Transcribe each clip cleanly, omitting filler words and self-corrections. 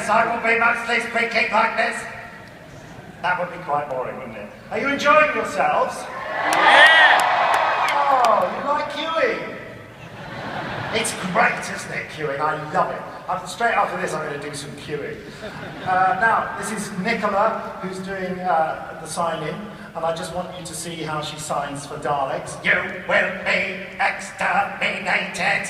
yes, I will be mostly speaking like this. That would be quite boring, wouldn't it? Are you enjoying yourselves? Yeah! Oh, you like queuing? It's great, isn't it, queuing? I love it. Straight after this, I'm going to do some queuing. Now, this is Nicola, who's doing the sign-in, and I just want you to see how she signs for Daleks. You will be exterminated.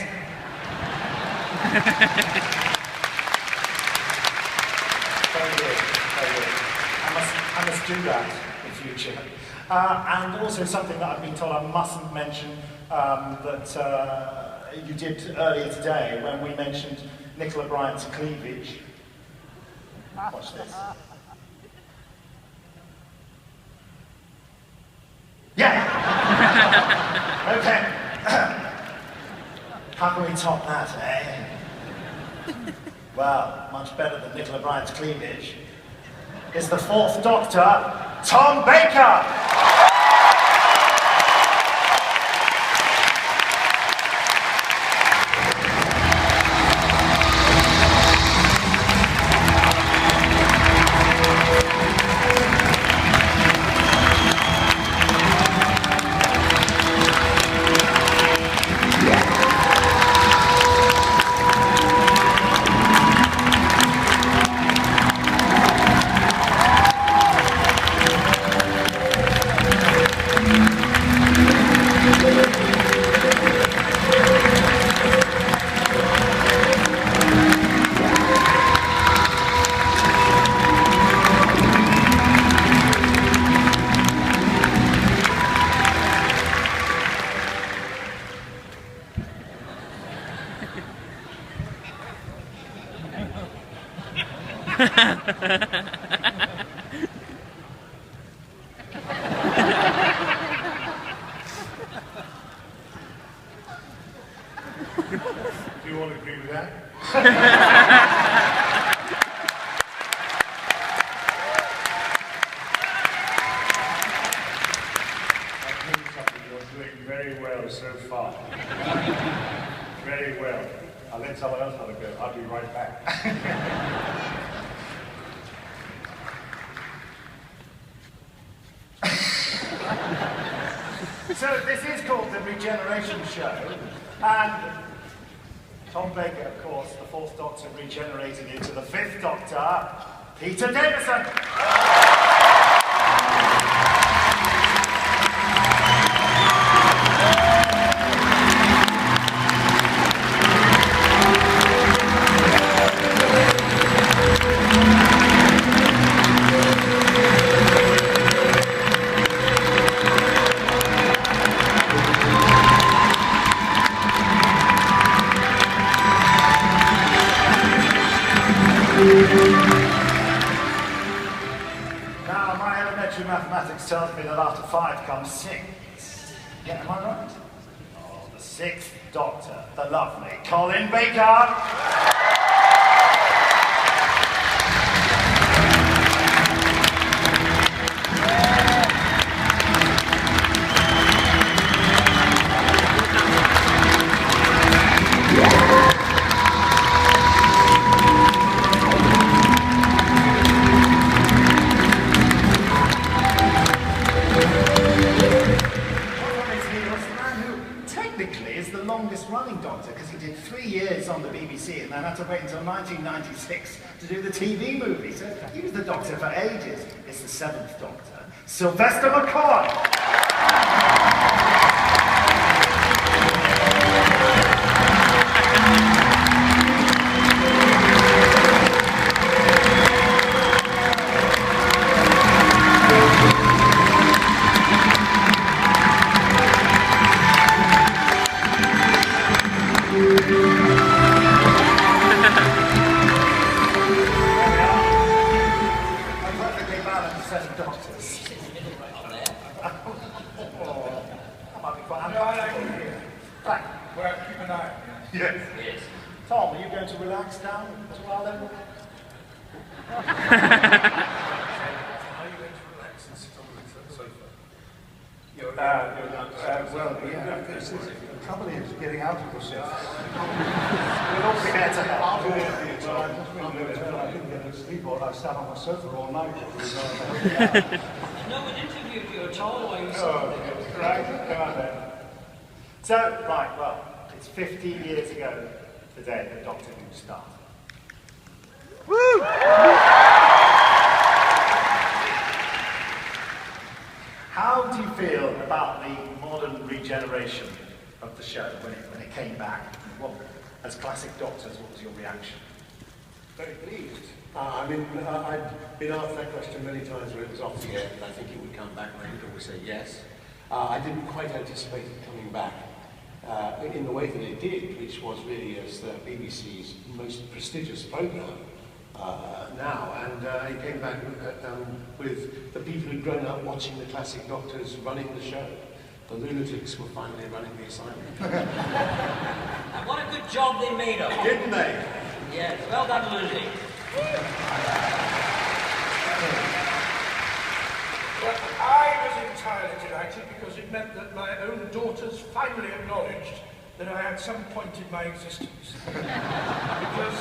Very good, very good. I must do that in future. And also something that I've been told I mustn't mention that you did earlier today when we mentioned Nicola Bryant's cleavage. Watch this. Yeah! Okay. How can we top that, eh? Well, much better than Nicola Bryant's cleavage is the Fourth Doctor, Tom Baker! Do you all agree with that? I think something you're doing very well so far. Very well. I'll let someone else have a go. I'll be right back. So this is called the Regeneration Show, and Tom Baker, of course, the Fourth Doctor, regenerated into the Fifth Doctor, Peter Davison. Now, my elementary mathematics tells me that after 5 comes 6. Yeah, am I right? Oh, the Sixth Doctor, the lovely Colin Baker. Running Doctor, because he did 3 years on the BBC and then had to wait until 1996 to do the TV movie. So he was the Doctor for ages. It's the Seventh Doctor, Sylvester McCoy. Yes. Yes. Tom, are you going to relax down as well then? Are you going to relax and sit on the sofa? Well, yeah. The trouble is getting out of the shift. We're all prepared to help. I didn't get to sleep or I sat on my sofa all night. No one interviewed you at all while you saw Oh, right, come on then. So, right, well, it's 50 years ago today that Doctor Who started. Woo! How do you feel about the modern regeneration of the show when it came back? What, as classic Doctors, what was your reaction? Very pleased. I'd been asked that question many times when it was off the air, and I think it would come back, and I would always say yes. I didn't quite anticipate it coming back in the way that it did, which was really as the BBC's most prestigious programme now, and it came back with the people who'd grown up watching the classic Doctors running the show. The lunatics were finally running the assignment. And what a good job they made of it. Didn't they? Yes, well done, Lucy. Well, I was entirely delighted because it meant that my own daughters finally acknowledged that I had some point in my existence. Because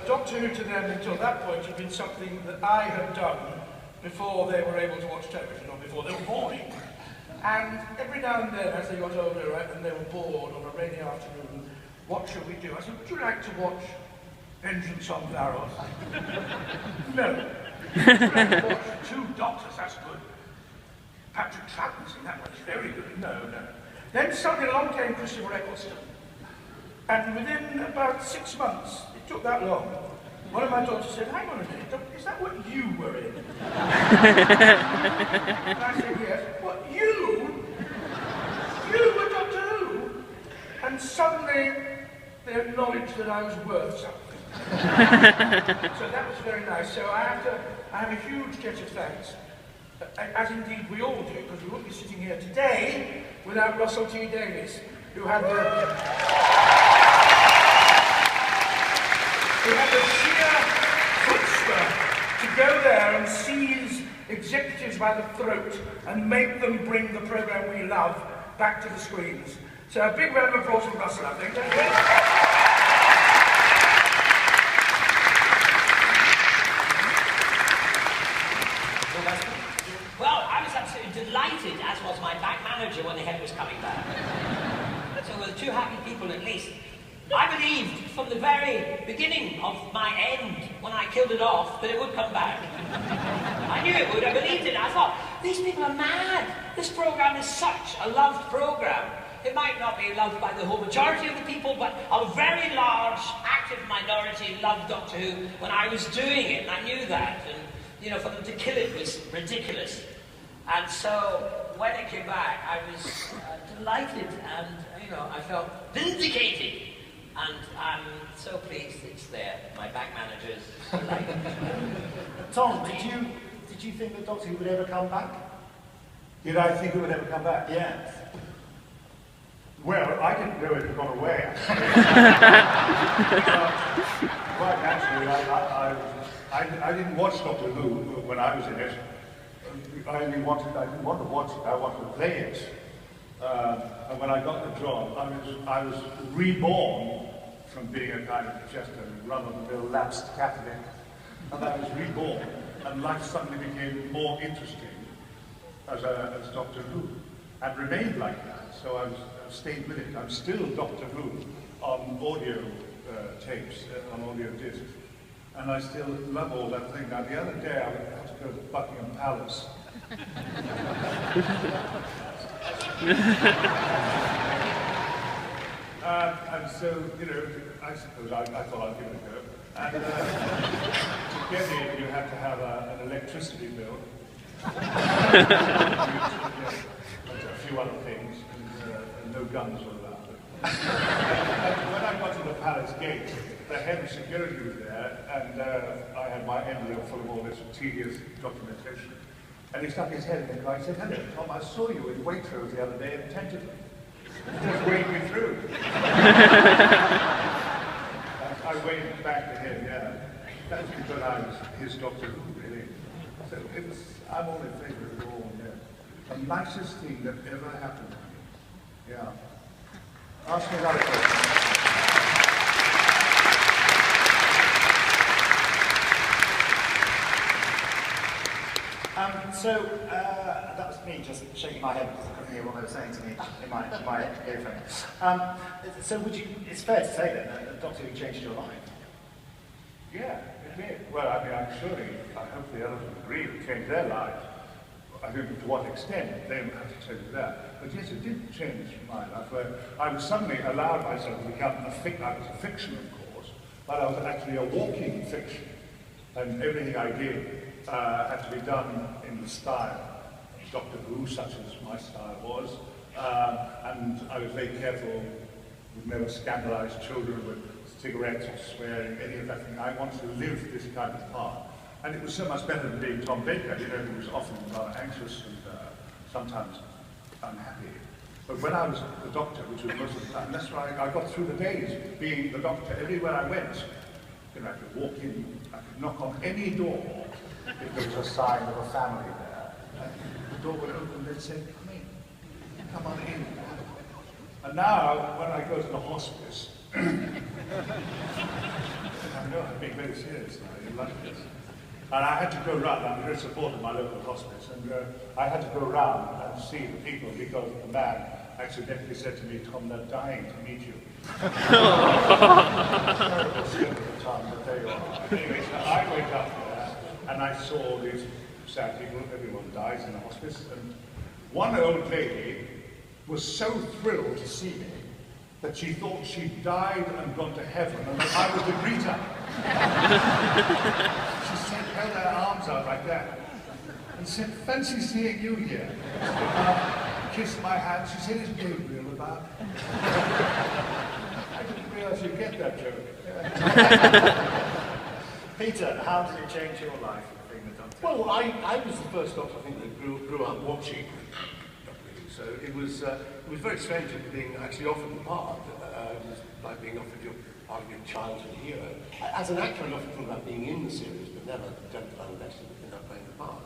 Doctor Who to them until that point had been something that I had done before they were able to watch television or before they were born. And every now and then, as they got older and they were bored on a rainy afternoon, what should we do? I said, would you like to watch Vengeance on Varos? No. Would you like to watch Two Doctors? That's good. Patrick Troughton's in that one. It's very good. No. Then suddenly along came Christopher Eccleston. And within about 6 months, it took that long, one of my daughters said, hang on a minute, is that what you were in? And I said, yes. What, you? You were Doctor Who? And suddenly they acknowledged that I was worth something. So that was very nice. So I have a huge debt of thanks, as indeed we all do, because we wouldn't be sitting here today without Russell T. Davies, who had the sheer chutzpah to go there and seize executives by the throat and make them bring the programme we love back to the screens. So a big round of applause for Russell, I think. Well, I was absolutely delighted, as was my back manager, when the head was coming back. So we're two happy people at least. I believed from the very beginning of my end, when I killed it off, that it would come back. I knew it would, I believed it. I thought, these people are mad. This programme is such a loved programme. It might not be loved by the whole majority of the people, but a very large, active minority loved Doctor Who when I was doing it, and I knew that. And, you know, for them to kill it was ridiculous. And so, when it came back, I was delighted, and, you know, I felt vindicated. And I'm so pleased it's there. My back manager's delighted. Tom, did you think that Doctor Who would ever come back? Did I think it would ever come back? Yes. Well, I didn't know it had gone away. Quite naturally, I didn't watch Doctor Who when I was in it. I didn't want to watch it, I wanted to play it. And when I got the job, I was reborn from being a kind of just a run-of-the-mill lapsed Catholic. And I was reborn, and life suddenly became more interesting as Doctor Who, and remained like that. So I've stayed with it. I'm still Doctor Who on audio tapes, on audio discs. And I still love all that thing. Now, the other day I had to go to Buckingham Palace. And so, you know, I suppose I thought I'd give it a go. And to get in, you have to have an electricity bill. And a few other things, and no guns were allowed. And when I got to the palace gate, the head of security was there, and I had my envelope full of all this tedious documentation. And he stuck his head in the car and said, "Hello, Tom, I saw you in Waitrose the other day attentively. Just wave me through." I waved back to him, yeah. That's because I was his Doctor Who, really. So I'm all in favour of it all, yeah. The nicest thing that ever happened to me. Yeah. Ask me another question. That was me just shaking my head because I couldn't hear what they were saying to me in my earphone. So it's fair to say then that Doctor Who changed your life? Yeah, it did. Well, I mean, I hope the others would agree it changed their lives. I don't know to what extent, they don't have to tell you that. But yes, it did change my life, where I was suddenly allowed myself to become I was a fiction, of course, but I was actually a walking fiction. And everything I did had to be done in the style of Doctor Who, such as my style was. And I was very careful, would never scandalize children with cigarettes or swearing, any of that thing. I wanted to live this kind of part. And it was so much better than being Tom Baker, you know, who was often rather anxious and sometimes unhappy. But when I was the Doctor, which was most of the time, that's why I got through the days being the Doctor everywhere I went. You know, I could walk in, I could knock on any door if there was a sign of a family there. And the door would open, they'd say, come in, come on in. And now, when I go to the hospice, I know I'm being very serious now, you like this. And I had to go round, I'm very supportive of my local hospice, and I had to go round and see the people because the man accidentally said to me, Tom, they're dying to meet you. Terrible slip of the tongue, but there you are. Anyway, so I went up there and I saw these sad people, everyone dies in the hospice, and one old lady was so thrilled to see me that she thought she'd died and gone to heaven and that I was the greeter. She said, held her arms out like that and said, fancy seeing you here. Kissed my hand. She said, is Gabriel about? I didn't realise you'd get that joke. Peter, how did it change your life being the Doctor? Well, I was the first Doctor, I think, that grew up watching Doctor Who, so it was very strange being actually offered the part. It was like being offered your childhood hero. As an actor, I often thought about being in the series, but never dreamt that I would actually end up playing the part.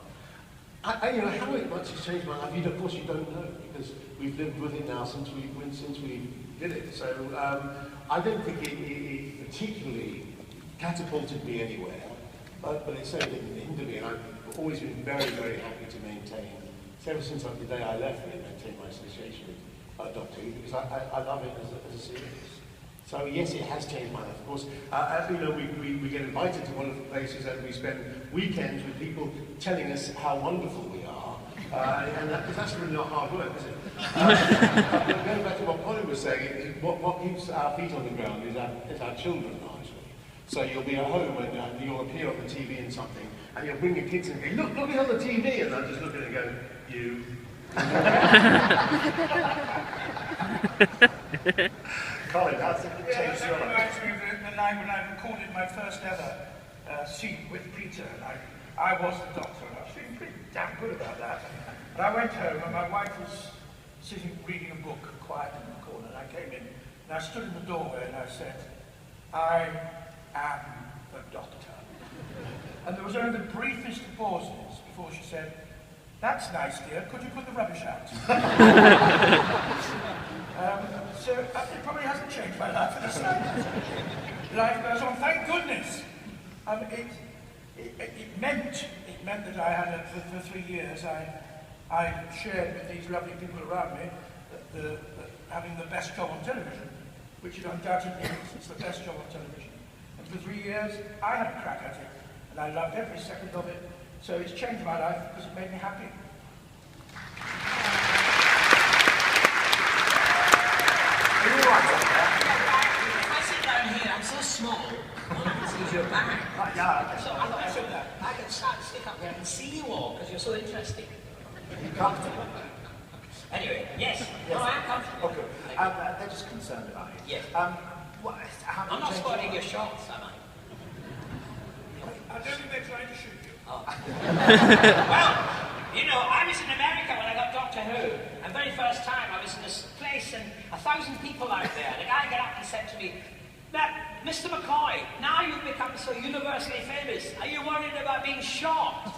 You know, how much it's changed my life, of course you don't know, because we've lived with it now since we did it. So I don't think it particularly catapulted me anywhere, but it certainly didn't hinder me, and I've always been very, very happy to maintain, ever since the day I left, really maintain my association with Doctor Who, because I love it as a series. So yes, it has changed my life, of course. As we know, we get invited to wonderful places and we spend weekends with people telling us how wonderful we are. And that's really not hard work, is it? Going back to what Polly was saying, what keeps our feet on the ground is our children, largely. So you'll be at home and you'll appear on the TV in something, and you'll bring your kids in and go, look on the TV, and they'll just look at it and go, you. Colin, how's it changed your life? That reminds me of the night when I recorded my first ever scene with Peter, and I was the Doctor, and I was feeling pretty damn good about that. And I went home, and my wife was sitting reading a book, quiet in the corner, and I came in, and I stood in the doorway, and I said, I am the Doctor. And there was only the briefest pauses before she said, that's nice, dear, could you put the rubbish out? So it probably hasn't changed my life in the slightest. Life goes on, thank goodness. It meant that I had, for 3 years, I shared with these lovely people around me having the best job on television, which it undoubtedly is. It's the best job on television. And for 3 years, I had a crack at it, and I loved every second of it. So it's changed my life because it made me happy. Are you all right up there? If I sit down here, I'm so small, all I can see is your back. Yeah, So I can stick up there and see you all because you're so interesting. you're comfortable. Anyway, yes. No, I am comfortable. Okay. They're just concerned about you. Yes. How did I'm it not change spoiling your your shots, am I? I don't think they're trying to shoot you. Oh. Well, you know, I was in America when I got Doctor Who, and very first time I was in this place and 1,000 people out there. The guy got up and said to me, Mr. McCoy, now you've become so universally famous, are you worried about being shot?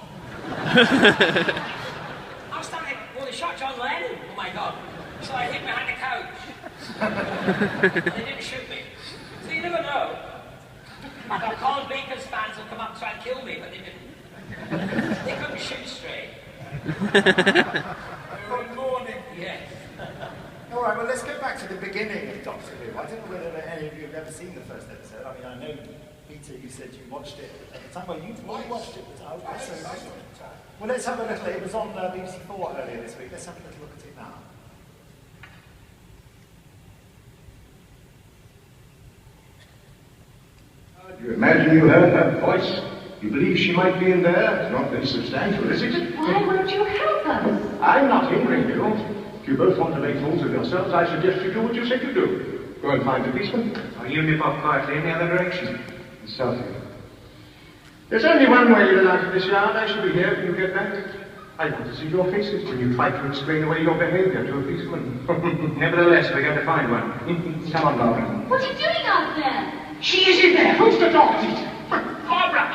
I was thinking, well, they shot John Lennon, oh my God. So I hid behind the couch. They didn't shoot me. So you never know. I thought Colin Baker's fans would come up and try and kill me, but they didn't. They couldn't shoot straight. They were in mourning. Yes. All right, well, let's go back to the beginning of Doctor Who. I don't know whether any of you have ever seen the first episode. I mean, I know, Peter, you said you watched it at the time. Well, you watched it. Well, let's have a little. It was on BBC 4 earlier this week. Let's have a little look at it now. You imagine you heard her voice? You believe she might be in there? It's not very substantial, is it? Why won't you help us? I'm not hindering you. If you both want to make fools of yourselves, I suggest you do what you said you do. Go and find the policeman. Or you nip off quietly in the other direction. Southie. There's only one way in and out of this yard. I shall be here when you get back. I want to see your faces when you try to explain away your behavior to a policeman. Nevertheless, we're going to find one. Come on, Barbara. What are you doing out there? She is in there. Who's the dog? Barbara!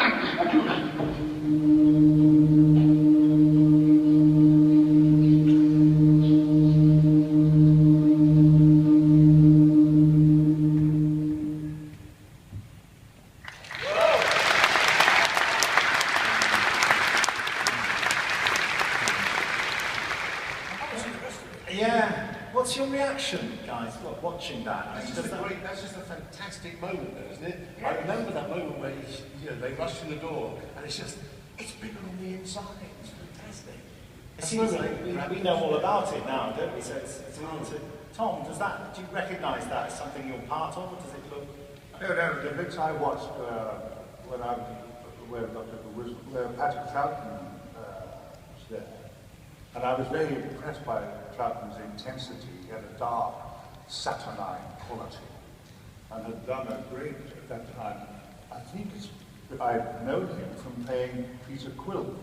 Yeah. What's your reaction, guys, watching that? That's just a fantastic moment, though, isn't it? I remember that moment where they rushed in the door, and it's bigger on the inside. It's fantastic. It seems like we know all about it now, don't we? So it's hard to... Tom, do you recognise that as something you're part of, or does it look... No, the bits I watched where Dr. Who was, where Patrick Troughton was there. And I was very impressed by Troughton's intensity. He had a dark, saturnine quality, and had done a great, at that time, I think I'd known him from playing Peter Quill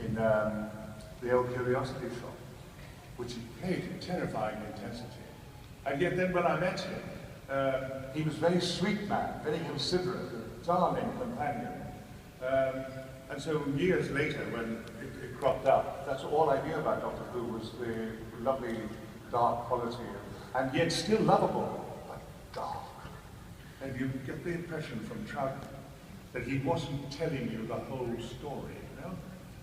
in The Old Curiosity Shop, which he played in terrifying intensity. And yet then when I met him, he was a very sweet man, very considerate, a darling companion. And so years later, when it cropped up, that's all I knew about Doctor Who was the lovely dark quality, and yet still lovable, but dark. And you get the impression from Troughton that he wasn't telling you the whole story, you know?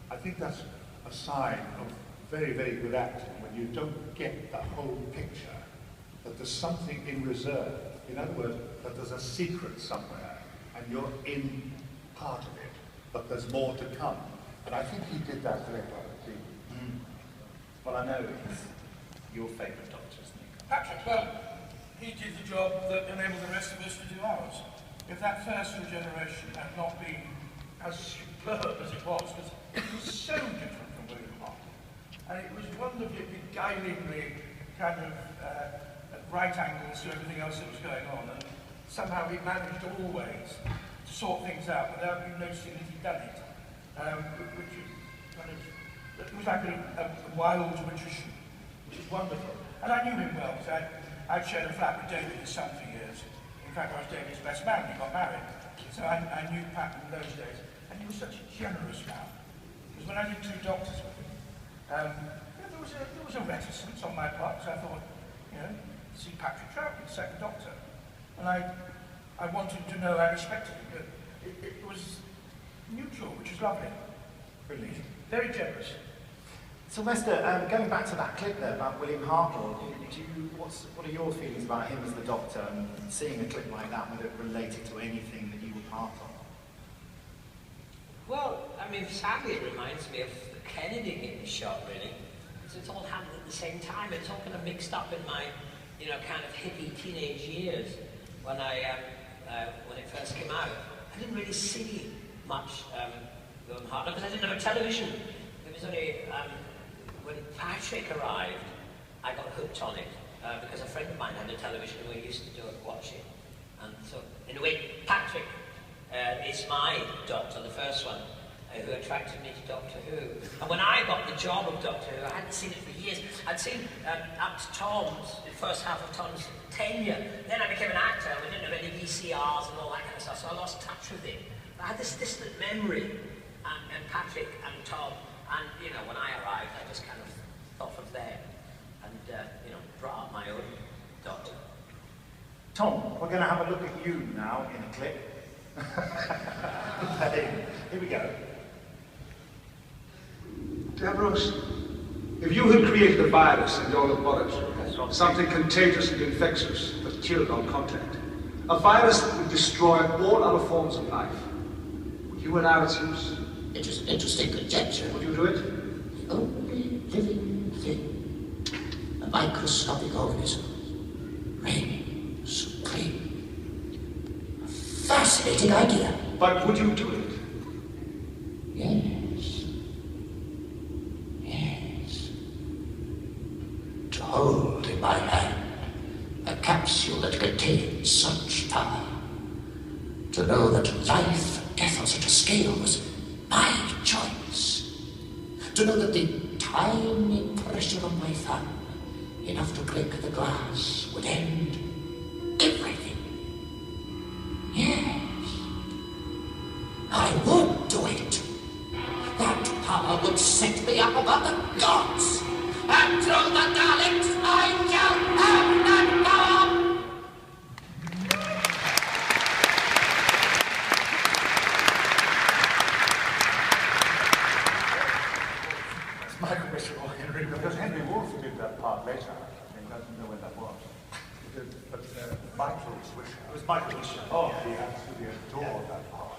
I think that's a sign of very, very good acting, when you don't get the whole picture, that there's something in reserve. In other words, that there's a secret somewhere, and you're in part of it, but there's more to come. And I think he did that very well. Well, I know he's your favourite Doctor, isn't he? Patrick, well, he did the job that enabled the rest of us to do ours. If that first regeneration had not been as superb as it was so different from William Hartnell. And it was wonderfully, beguilingly kind of at right angles to everything else that was going on. And somehow he managed always to sort things out without you noticing that he'd done it. Which is kind of, it was like a wild magician, which is wonderful. And I knew him well, because I'd shared a flat with David, his son, for years. In fact, I was David's best man when he got married. So I knew Pat in those days. And he was such a generous man. Because when I did 2 Doctors with him, there was a reticence on my part, so I thought, see Patrick Troughton, second Doctor. And I wanted to know, I respected him, but it was neutral, which is lovely. Brilliant. Very generous. Sylvester, going back to that clip there about William Hartnell, what are your feelings about him as the Doctor, and seeing a clip like that, whether it related to anything that you were part of? Well, I mean, sadly it reminds me of the Kennedy getting shot, really. Because it's all happened at the same time. It's all kind of mixed up in my, kind of hippie teenage years when when it first came out. I didn't really see much William Hartnell because I didn't have a television. It was only when Patrick arrived, I got hooked on it because a friend of mine had a television and we used to watch it. And so, in a way, Patrick is my Doctor, the first one, who attracted me to Doctor Who. And when I got the job of Doctor Who, I hadn't seen it for years. I'd seen up to Tom's, the first half of Tom's tenure. Then I became an actor, and we didn't have any VCRs and all that kind of stuff, so I lost touch with it. But I had this distant memory, and Patrick and Tom, and, when I arrived, I just kind of thought of them, and, brought up my own Doctor Tom, we're going to have a look at you now in a clip. Here we go. Dear Bruce, if you had created a virus in your laboratory, something contagious and infectious that killed on contact, a virus that would destroy all other forms of life, would you allow its use? It is an interesting conjecture. Would you do it? The only living thing, a microscopic organism, reigning supreme. A fascinating idea. But would you do it? Yes. Yes. To hold in my hand a capsule that contains such power. To know that life and death on such a scale was my choice. To know that the tiny pressure of my thumb, enough to break the glass, would end everything. Yes. I would do it. That power would set me up above the gods. And through the Daleks, I shall have that power! It's Michael Bishop or Henry Because Henry Wolfe did that part later. I think, doesn't know when that was. But Michael Swisher. It was Michael Bishop. Oh, he absolutely adored that part.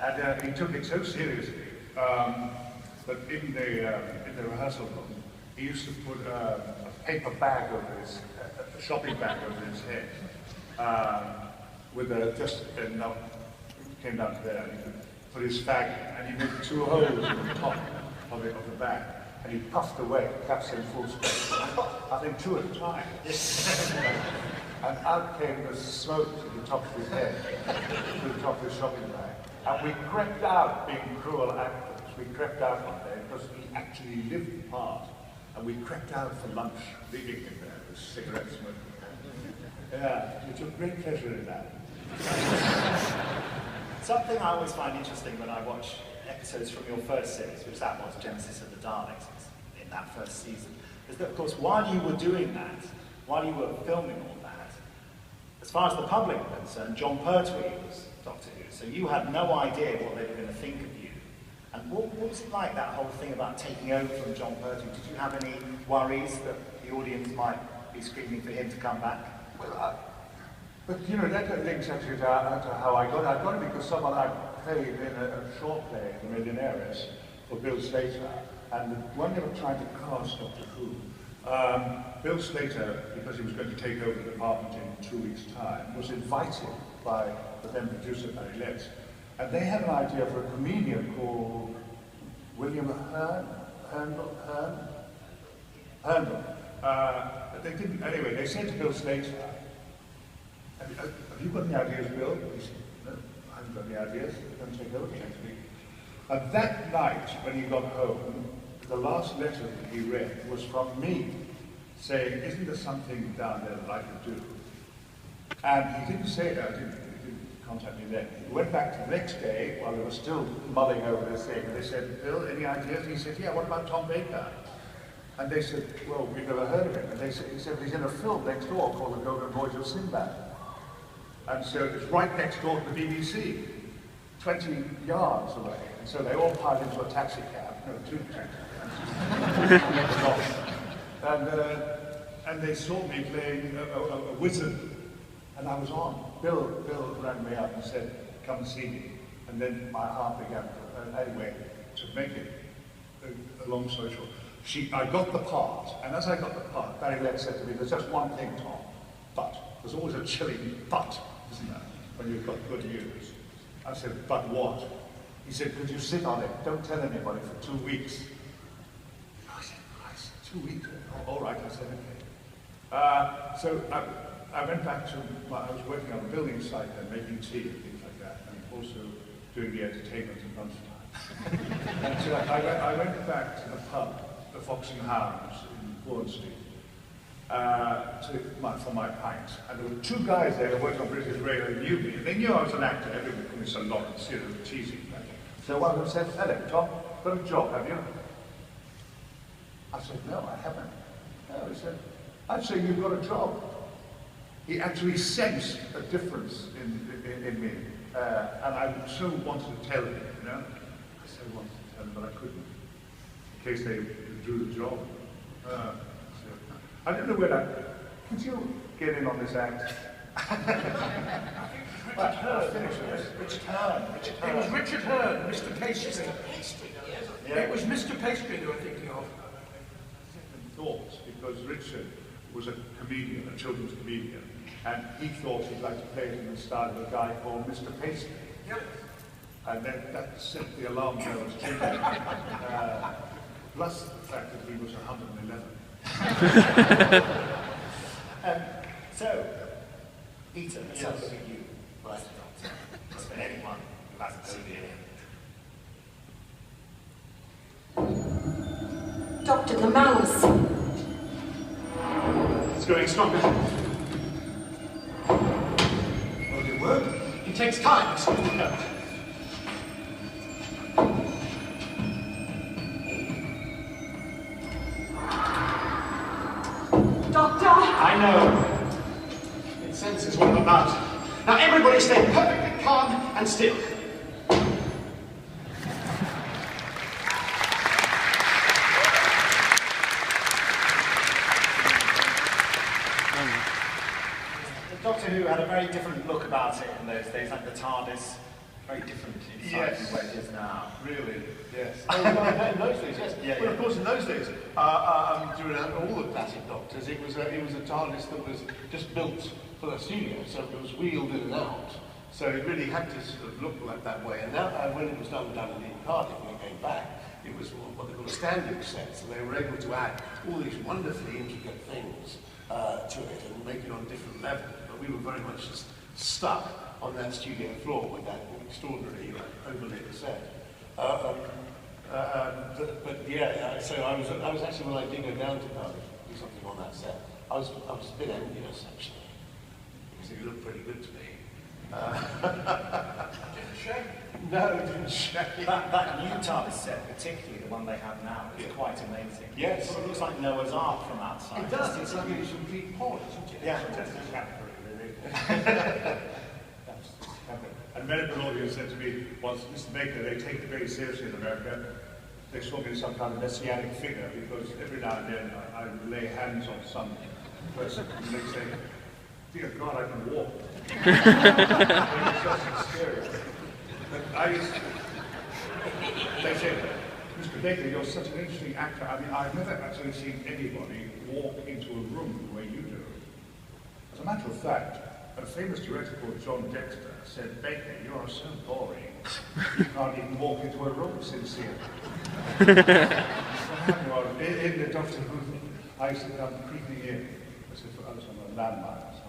And he took it so seriously that in the rehearsal room, he used to put a paper bag over his, a shopping bag over his head, with just enough, came down to there, and he could put his fag, and he made 2 holes in the top of the bag, and he puffed away, caps in full space. I think 2 at a time. And out came the smoke to the top of his head, to the top of his shopping bag. And we crept out, being cruel actors, we crept out one day because he actually lived the part. And we crept out for lunch, leaving him there with cigarette smoke. Yeah, we took great pleasure in that. Something I always find interesting when I watch episodes from your first series, which that was, Genesis of the Daleks, in that first season, is that, of course, while you were doing that, while you were filming all that, as far as the public were concerned, John Pertwee was Doctor Who, so you had no idea what they were going to think of you. And what was it like, that whole thing about taking over from John Pertwee? Did you have any worries that the audience might be screaming for him to come back? Well, but you know, that links actually to how I got it. I got it because someone I played in a short play, The Millionaires, for Bill Slater. And when they were trying to cast Doctor Who, Bill Slater, because he was going to take over the department in 2 weeks' time, was invited by the then producer, Barry Letts. And they had an idea for a comedian called William Herndon. But they didn't, anyway, they said to Bill Slater, have you got any ideas, Bill? He said, no, I haven't got any ideas. They're going to take over next week. And that night, when he got home, the last letter that he read was from me, saying, isn't there something down there that I could do? And he didn't say that, he didn't contact me then. He went back to the next day, while they were still mulling over this thing, and they said, Bill, any ideas? And he said, yeah, what about Tom Baker? And they said, well, we've never heard of him. And he said, he's in a film next door called The Golden Voyage of Sinbad. And so it's right next door to the BBC, 20 yards away. And so they all piled into a taxi cab, no, 2 taxi cabs. And they saw me playing a wizard, and I was on. Bill rang me up and said, come and see me. And then my heart began to, anyway, to make it a long story short. I got the part, and as I got the part, Barry Letts said to me, there's just one thing, Tom, but. There's always a chilling but, isn't there, when you've got good news. I said, but what? He said, could you sit on it? Don't tell anybody for 2 weeks. I said, Christ, 2 weeks? Oh, all right, I said, okay. So I went back to, I was working on a building site and making tea and things like that, and also doing the entertainment at lunchtime. And so I went back to the pub, the Fox and Hounds in Vaughan Street, for my pint. And there were 2 guys there who worked on British Radio who knew me. They knew I was an actor, everyone called me Sir Lawrence, you know, teasing me. So one of them said, hello, Tom, got a job, have you? I said, no, I haven't. No, he said, I'd say you've got a job. he actually sensed a difference in me. And I so wanted to tell him, you know? I so wanted to tell him, but I couldn't, in case they withdrew the job. So, I don't know where that... Could you get in on this act? Richard Hearn. It was Richard Hearn, Mr. Pastry. Yeah. It was Mr. Pastry they were thinking of. Second thoughts, because Richard was a comedian, a children's comedian, and he thought he'd like to play it in the style of a guy called Mr. Pastry. Yep. And then that set the alarm bells ringing. Plus the fact that he was 111. So, Peter, let's have a look at you. Right. Must have been anyone who hasn't seen it. Dr. the Mouse. It's going strong now. Well, good work. It takes time, so you know. Doctor! I know. It senses what I'm about. Now everybody stay perfectly calm and still. Doctor Who had a very different look about it in those days, like the TARDIS, very different inside from where it is now. Really? Yes. In those days, yes. Yeah, Well, of course, in those days, during all the classic Doctors, it was a TARDIS that was just built for the studio, so it was wheeled in and out. So it really had to sort of look like that way. And now, when it was done in Cardiff, when it came back, it was what they call a standing set. So they were able to add all these wonderfully intricate things to it and make it on different levels. But we were very much just stuck on that studio floor with that extraordinary overlaid set. But yeah, so I was actually, when I did go down to Cardiff to do something on that set, I was a bit envious actually, because it looked pretty good to me. Didn't shake. No, it didn't shake. That new TARDIS set, particularly the one they have now, is quite amazing. Yes. It sort of looks like Noah's Ark from outside. It does, it's like a complete pod, isn't it? Yeah. And medical audience said to me, once, Mr. Baker, they take it very seriously in America. They saw me as some kind of messianic figure, because every now and then I would lay hands on some person and they say, dear God, I can walk. It's just scary. But they said, Mr. Baker, you're such an interesting actor. I mean, I've never actually seen anybody walk into a room the way you do. As a matter of fact, a famous director called John Dexter said, Baker, you are so boring. You can't even walk into a room sincerely. In the Doctor Who, I used to come creeping in. I was on a landmine or something.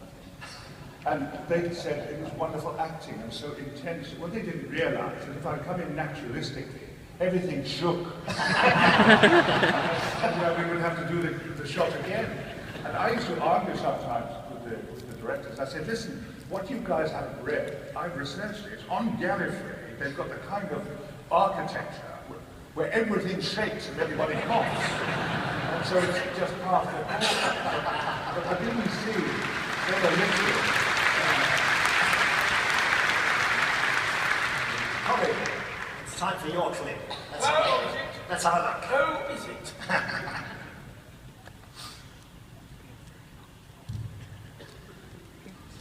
And they said it was wonderful acting and so intense. What they didn't realize is if I come in naturalistically, everything shook. And we would have to do the shot again. And I used to argue sometimes with the directors. I said, listen, what you guys haven't read, I've researched it. On Gallifrey, they've got the kind of architecture where everything shakes and everybody coughs. And so it's just part of the course. But I didn't see they were literally. Colin, it's time for your clip. Let's have a look. Oh, is it?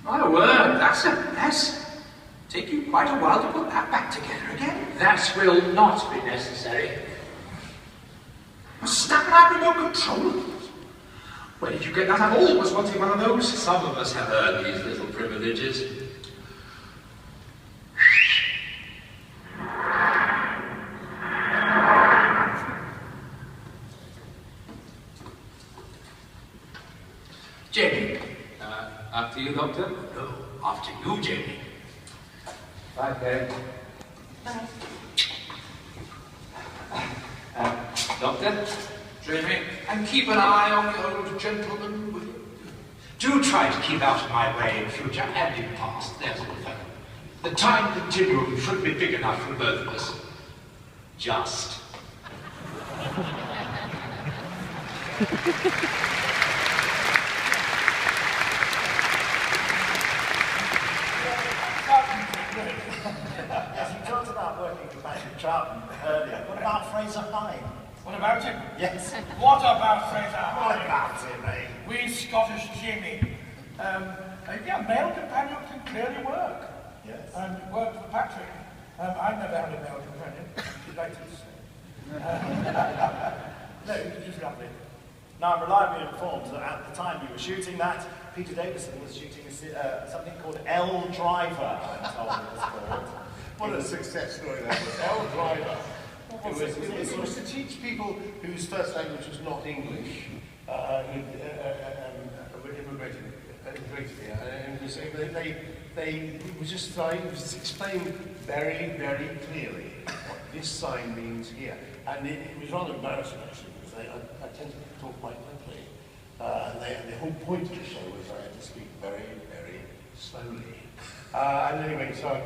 My word, that's a mess. Take you quite a while to put that back together again. That will not be necessary. Snap that remote control. Where did you get that? I've always wanted one of those. Some of us have earned these little privileges. Jamie. After you, Doctor? No, after you, Jamie. Bye, Karen. Doctor? Jamie, and keep an eye on the old gentleman, will you? Do try to keep out of my way in future and in past, there's all fellow. The time continuum should be big enough for both of us. Just. Troughton earlier. What about Fraser Hine? What about him? Yes. What about Fraser Hine? What about him, eh? We Scottish Jimmy. Yeah, male companion can clearly work. Yes. And worked for Patrick. I've never had a male companion. Delighted to say. No, he's lovely. Now, I'm reliably informed that at the time you were shooting that, Peter Davison was shooting something called L Driver, I'm told it was called. What a success story that was. L Driver. It was to teach people whose first language was not English, who immigrated here, and it was explained very, very clearly what this sign means here. And it was rather embarrassing, actually, because I tend to talk quite quickly. And the whole point of the show was I had to speak very, very slowly. And anyway, so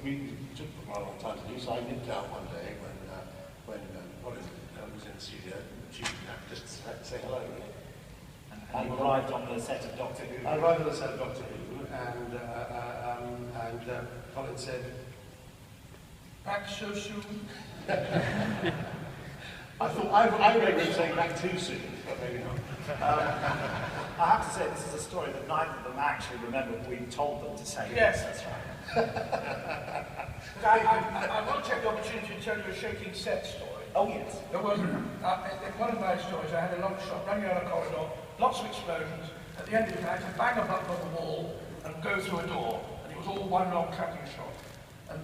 we took quite a long time to do, so I nipped out one day when Colin was in the studio shooting that, just to say hello, really. And you arrived on the set of Doctor Who. I arrived on the set of Doctor Who, and Colin said, Back so soon? I remember him saying back too soon, but maybe not. I have to say, this is a story that neither of them actually remember we told them to say. Yes, that's right. I want to take the opportunity to tell you a shaking set story. Oh, yes. There was, in one of my stories, I had a long shot running down a corridor, lots of explosions. At the end of it, I had to bang a button on the wall and go through a door. And it was all one long cutting shot. And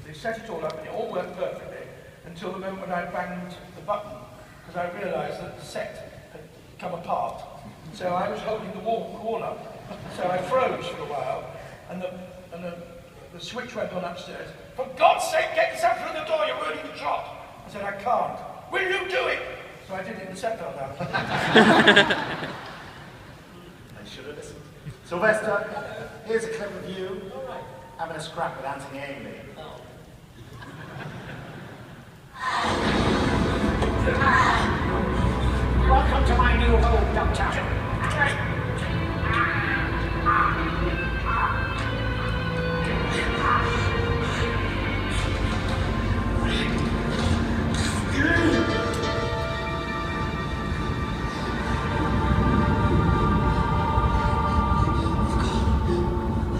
they set it all up, and it all worked perfectly until the moment when I banged the button, because I realised that the set had come apart. So I was holding the wall up. So I froze for a while, and the switch went on upstairs. For God's sake, get yourself through the door, you're ruining the shot. I said, I can't. Will you do it? So I did it in the set fell down. They should have listened. Sylvester, here's a clip of you having a scrap with Anthony Ainley. Welcome to my new home, Doctor.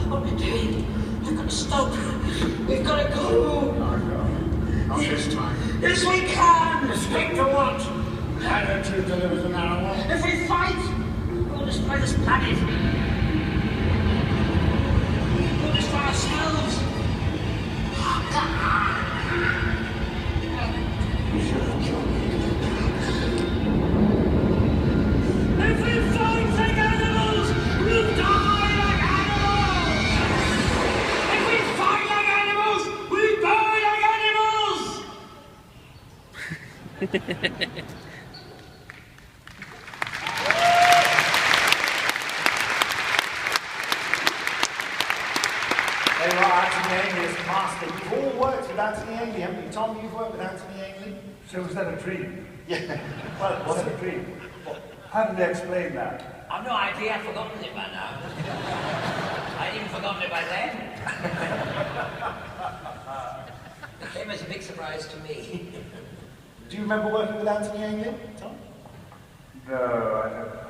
What are we doing? I've got to stop. We've got to go. Not this time. Yes, we can. Stick to what? Why don't you deliver the narrow? If we fight, we'll destroy this planet. We'll destroy ourselves. If we fight like animals, we'll die like animals. If we fight like animals, we die like animals. They were Anthony Ainley as master. You've all worked with Anthony Ainley, haven't you? Tom, you've worked with Anthony Ainley? So was that a dream? Yeah. Well, was it a dream? How did they explain that? I've no idea, I've forgotten it by now. I'd even forgotten it by then. It came as a big surprise to me. Do you remember working with Anthony Ainley, Tom? No,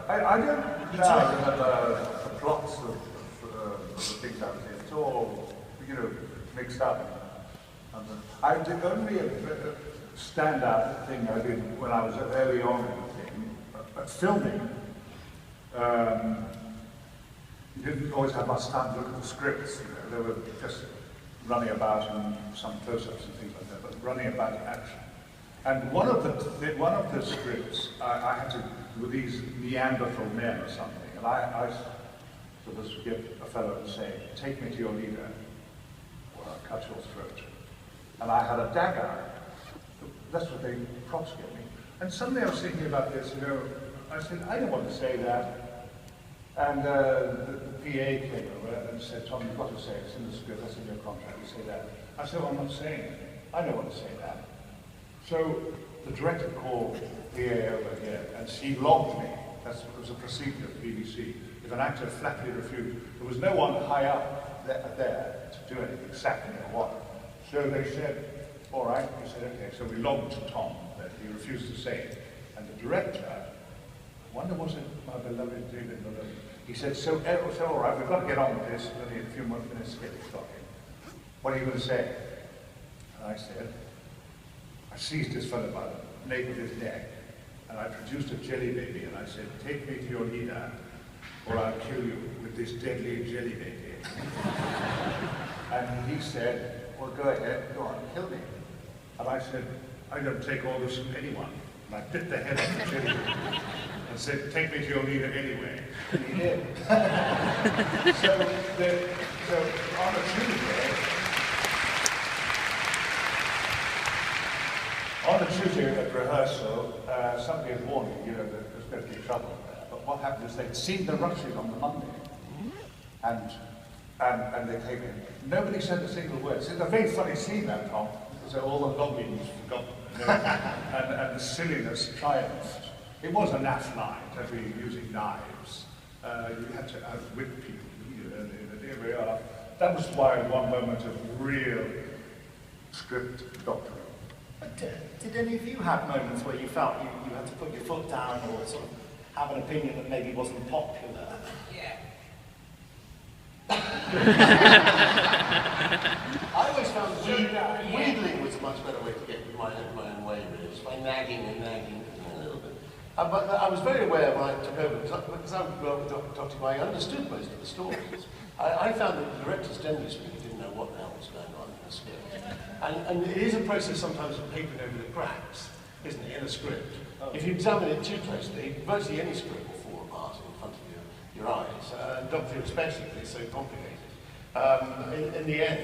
I don't now remember the plots of the things I was in. It's all, mixed up. I did only a standout thing I did when I was early on in the thing, filming. You didn't always have much time to look at the scripts. They were just running about and some close-ups and things like that, but running about in action. And one of the scripts, I had to, with these Neanderthal men or something, and I sort of get a fellow and say, take me to your leader, or I'll cut your throat. And I had a dagger. That's what they props get me. And suddenly I was thinking about this, I said, I don't want to say that. And the PA came over and said, Tom, you've got to say it. It's in the script, that's in your contract, you say that. I said, well, I'm not saying anything. I don't want to say that. So the director called PA over here, and she logged me. That was a procedure at the BBC. If an actor flatly refused, there was no one high up there to do anything, sacking or what. So they said, all right. He said, okay. So we logged to Tom that he refused to say it. And the director, I wonder was it my beloved David Maloney? He said, so all right, we've got to get on with this. Only a few more minutes to get this talking. What are you going to say? And I said, I seized this fellow by the nape of his neck, and I produced a jelly baby, and I said, take me to your leader, or I'll kill you with this deadly jelly baby. And he said, well, go ahead, go on, kill me. And I said, I don't take orders from anyone. And I bit the head off the jelly baby and said, take me to your leader anyway. And he did. so on a Tuesday at rehearsal, somebody had warned me, that there's going to be trouble there. But what happened is they'd seen the rushes on the Monday, and they came in. Nobody said a single word. It's a very funny scene, that, Tom. So all the lobbying was forgotten, and the silliness triumphed. It was a naff night, as we were using knives. You had to outwit people, and here we are. That was why one moment of real script doctoring. But did any of you have moments where you felt you had to put your foot down or sort of have an opinion that maybe wasn't popular? Yeah. I always found wheedling was a much better way to get my own way, really. It was by nagging and nagging a little bit. But I was very aware when I took over, because I grew up with Dr. Who, I understood most of the stories. I found that the directors, generally speaking, didn't know what the hell was going on in the script. And it is a process sometimes of papering over the cracks, isn't it, in a script. If you examine it too closely, virtually any script will fall apart in front of your eyes. And Doctor Who especially, because it's so complicated. In the end,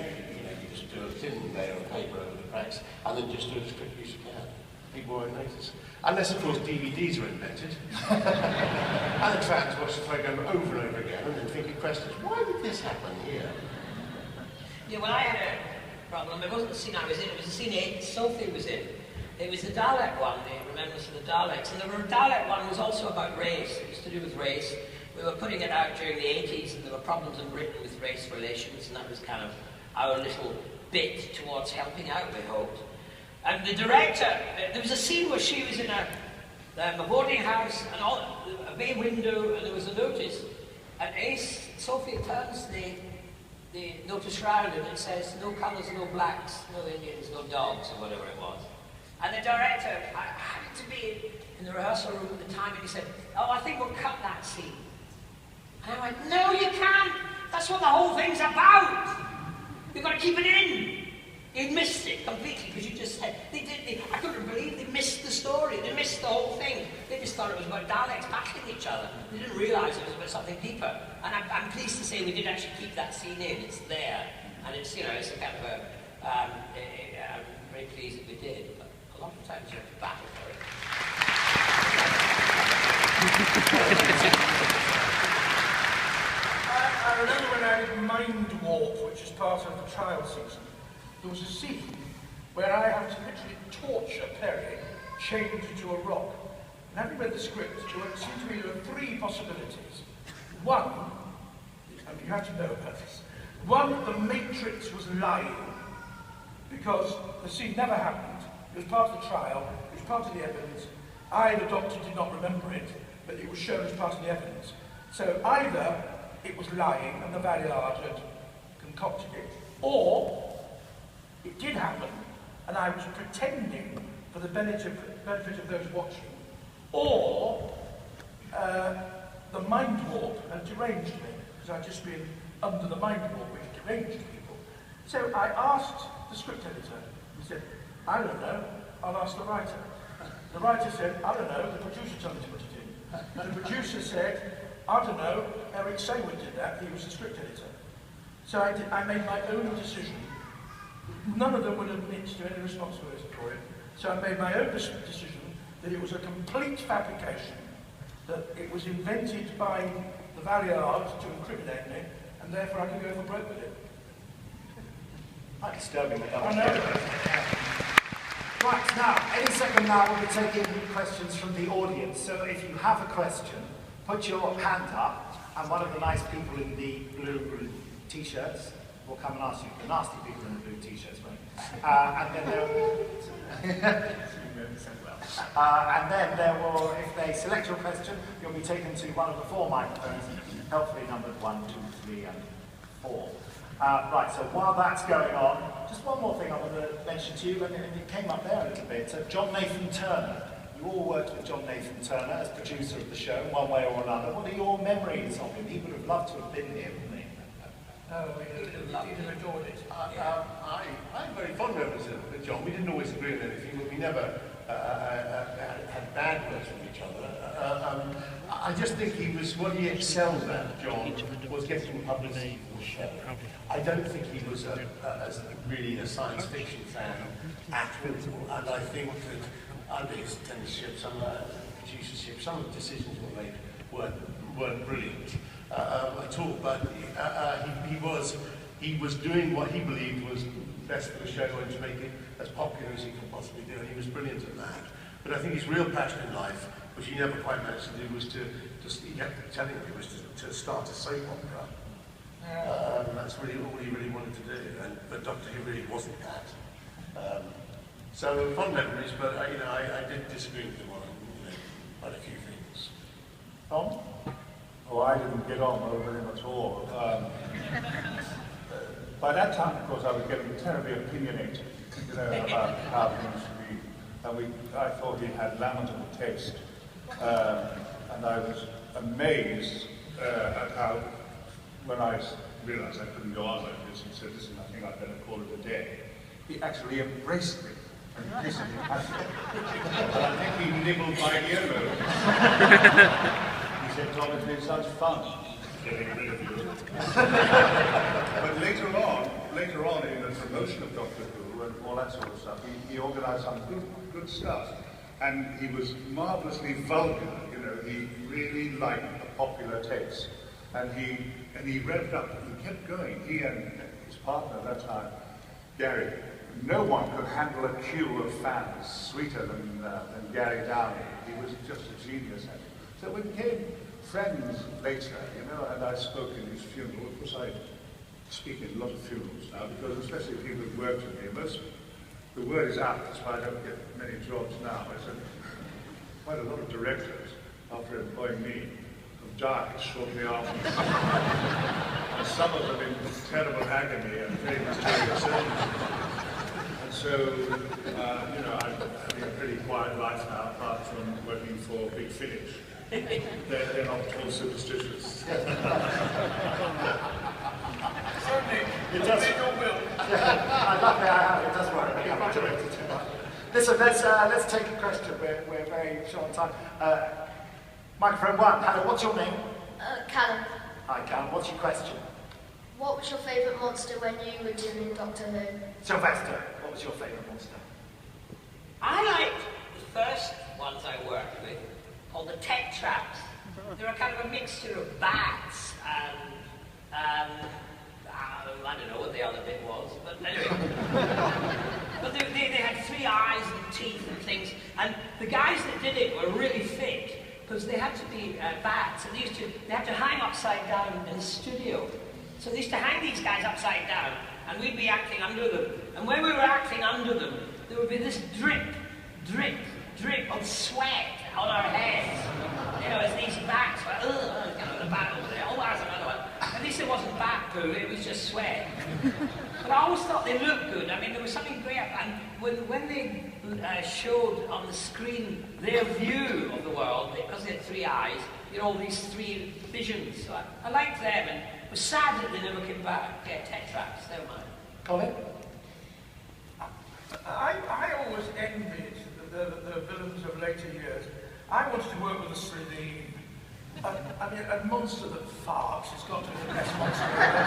you just do a thin layer of paper over the cracks, and then just do it as quickly as you can. People won't notice. Unless, of course, DVDs are invented. And the fans watch the program over and over again, and then think of questions. Why did this happen here? Yeah, well, I had a problem. It wasn't the scene I was in, it was the scene Sophie was in. It was the Dalek one, the Remembrance of the Daleks. And the Dalek one was also about race. It was to do with race. We were putting it out during the 80s, and there were problems in Britain with race relations, and that was kind of our little bit towards helping out, we hoped. And the director, there was a scene where she was in a boarding house, and a bay window, and there was a notice. And Sophie turns the notice round, and it says, no colours, no blacks, no Indians, no dogs, or whatever it was. And the director, I happened to be in the rehearsal room at the time, and he said, oh, I think we'll cut that scene. And I went, no, you can't. That's what the whole thing's about. You've got to keep it in. You'd missed it completely, because you just said, I couldn't believe they missed the story. They missed the whole thing. They just thought it was about Daleks battling each other. They didn't realise it was about something deeper. And I'm pleased to say we did actually keep that scene in. It's there. And it's, it's a kind of a, I'm very pleased that we did. But a lot of times you have to battle for it. I remember when I did Mind Warp, which is part of the trial season, there was a scene where I had to literally torture Perry, chained to a rock. And having read the script, it seemed to me there were three possibilities. One, and you have to know about this, one, the Matrix was lying, because the scene never happened. It was part of the trial, it was part of the evidence. I, the doctor, did not remember it, but it was shown as part of the evidence. So either it was lying and the Valeyard had concocted it, or it did happen and I was pretending for the benefit of those watching, or the mind warp had deranged me, because I'd just been under the mind warp, which deranged people. So I asked the script editor, he said, I don't know, I'll ask the writer. The writer said, I don't know, the producer told me to put it in. The producer said, I don't know, Eric Saywood did that, he was the script editor. So I made my own decision. None of them would admit to any responsibility for it. So I made my own decision that it was a complete fabrication, that it was invented by the Valeyard to incriminate me, and therefore I could go for broke with it. Quite disturbing. I know. Right, now, any second now we'll be taking questions from the audience. So if you have a question, put your hand up, and one of the nice people in the blue t-shirts will come and ask you. The nasty people in the blue t-shirts won't. And then and then there will, if they select your question, you'll be taken to one of the 4 microphones, helpfully numbered 1, 2, 3, and 4. Right, so while that's going on, just one more thing I want to mention to you, and it came up there a little bit. John Nathan Turner. You all worked with John Nathan Turner as producer of the show, in one way or another. What are your memories of him? He would have loved to have been here, wouldn't he? Oh, he'd have adored it. I'm very fond memories of John. We didn't always agree on anything, but we never had bad words with each other. I just think he was, what he excelled at, John, was getting publicity for the show. I don't think he was really a science fiction fan at all, and I think that under his tenureship, some producership, some of the decisions were made weren't brilliant at all, but he was doing what he believed was best for the show and to make it as popular as he could possibly do, and he was brilliant at that. But I think his real passion in life, which he never quite managed to do, was he kept telling me, was to start a soap opera. That's really all he really wanted to do, but Doctor Who really wasn't that. So fond memories, but I did disagree with him on quite a few things. Tom? Oh, I didn't get on well with him at all. By that time, of course, I was getting terribly opinionated, about how things should be. And I thought he had lamentable taste. And I was amazed at how, when I realized I couldn't go on like this, he said, listen, I think I'd better call it a day. He actually embraced me and kissed me passionately. And I think he nibbled my earlobe. He said, Tom, it's been such fun getting rid of you. But later on in the promotion of Doctor Who and all that sort of stuff, he organised some good stuff. And he was marvellously vulgar, he really liked a popular taste. And he revved up, he kept going, he and his partner at that time, Gary. No one could handle a queue of fans sweeter than Gary Downey. He was just a genius at it. So we became friends later, and I spoke in his funeral. Of course, I speak in a lot of funerals now, because especially people who've worked with me, the word is out, that's why I don't get many jobs now. I said, quite a lot of directors, after employing me, have died shortly after. And some of them in terrible agony and very mysterious circumstances. And so, I'm having a pretty quiet life now, apart from working for Big Finish. They're not at all superstitious. Certainly, it does. I love it. It does work. Listen, let's take a question. We're very short on time. Microphone 1. Hello, what's your name? Callum. Hi, Callum. What's your question? What was your favourite monster when you were doing Doctor Who? Sylvester, what was your favourite monster? I liked the first ones I worked with, called the Tetraps. They were kind of a mixture of bats and, I don't know what the other bit was, but anyway. But they had 3 eyes and teeth and things, and the guys that did it were really fit, because they had to be bats, and they had to hang upside down in the studio. So they used to hang these guys upside down, and we'd be acting under them. And when we were acting under them, there would be this drip, drip, drip of sweat on our heads. As these bats were, the bat over there, oh, that's another one. At least it wasn't bat poo, it was just sweat. But I always thought they looked good. I mean, there was something great, and when they showed on the screen their view of the world, because they had 3 eyes, all these 3 visions. So I liked them, and it was sad that they never came back. Yeah, Tetraps, never mind. Colin? I always envied the villains of later years. I wanted to work with a monster that farts. It's got to be the best monster ever.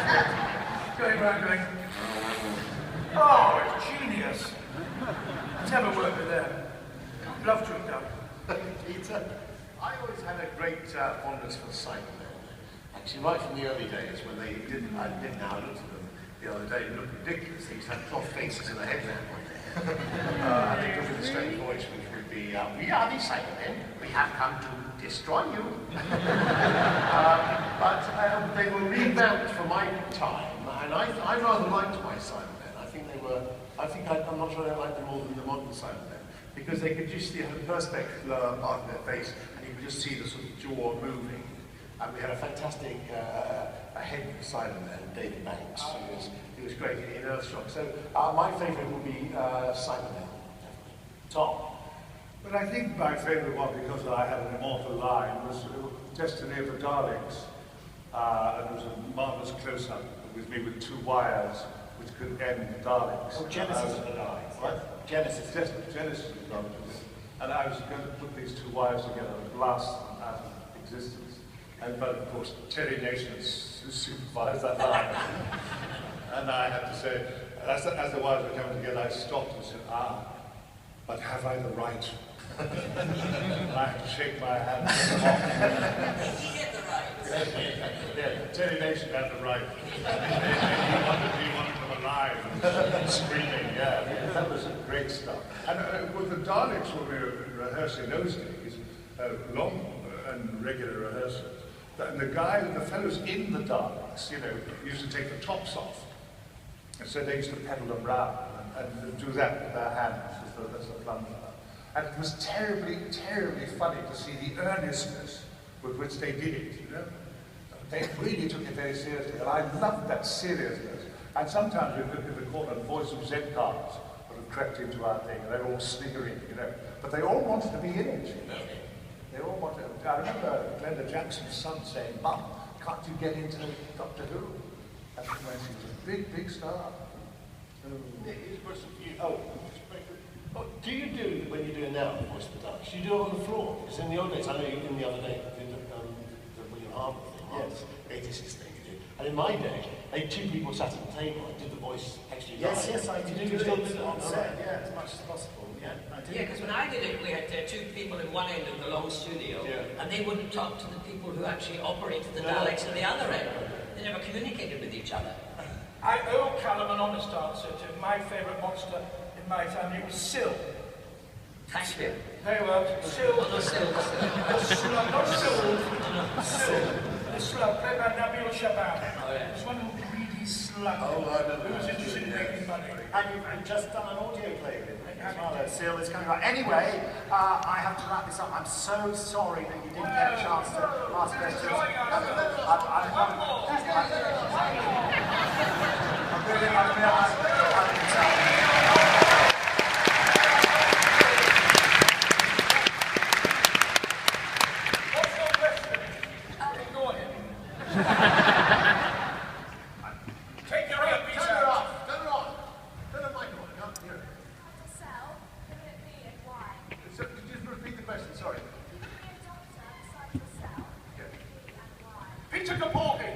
Going around going, oh, it's genius. Never worked with them. Love to have done. Peter? I always had a great fondness for Cybermen. Actually, right from the early days when they didn't, I looked at them the other day, it looked ridiculous. They used to have cloth faces and a headlamp on their head. And they looked at the strange voice, which would be, we are the Cybermen, we have come to destroy you. But they were revamped for my time, and I rather liked my Cybermen. I think they were I think I'm not sure I like them more than the modern Cybermen, because they could just see the perspex lower part of their face, and you could just see the sort of jaw moving. And we had a fantastic head Cyberman, David Banks, who was great in Earthshock. So my favourite would be Cybermen. Tom? But I think my favourite one, because I had an immortal line, was Destiny of the Daleks. It was a marvellous close-up with me with 2 wires which could end the Daleks. Oh, Genesis of the Daleks. What? Genesis. Genesis of the Daleks. And I was going to put these 2 wires together and blast them out of existence. But of course, Terry Nations supervised that line. And I had to say, as the wires were coming together, I stopped and said, but have I the right? And I had to shake my hand. Did he get the right? Yeah, Terry Nation had the right. He wanted them alive and screaming, yeah. That was great stuff. And with the Daleks, when we were rehearsing those days, long and regular rehearsals, and the fellows in the Daleks, used to take the tops off. And so they used to pedal them round and do that with their hands as a plunger. And it was terribly, terribly funny to see the earnestness with which they did it, They really took it very seriously, and I loved that seriousness. And sometimes we could record a voice of Z-cards that had crept into our thing, and they were all sniggering, But they all wanted to be in it, They all wanted. I remember Glenda Jackson's son saying, "Mum, can't you get into Doctor Who?" And when she was a big, big star. Here's a question for you. Do you do, when you're doing now, the voice of the Daleks, you do it on the floor? Because in the old days, I know you did the other day, the William Harper thing, yes, 86 thing you did. And in my day, 2 people sat at the table and did the voice actually live. Yes, I do it on set, yeah, as much as possible. Yeah, I do. Yeah, because when I did it, we had 2 people in one end of the long studio, and they wouldn't talk to the people who actually operated the Daleks at the other end. They never communicated with each other. I owe Callum an honest answer to my favourite monster in my family. It was Syl. Thank you. Very well. Syl. Not Syl. Not Syl. Syl. The slug, played by Nabil Shaban. Oh, yeah. It was one greedy slug who was interested in making money. And you've just done an audio play with it, as well. Seal is coming back. Anyway, I have to wrap this up. I'm so sorry that you didn't get a chance to ask questions. What's your question? Ignore him. Take your earpiece Turn it out. off! Turn it on! Turn the mic on, I can't hear it. So, could you just repeat the question, sorry? Peter Capaldi.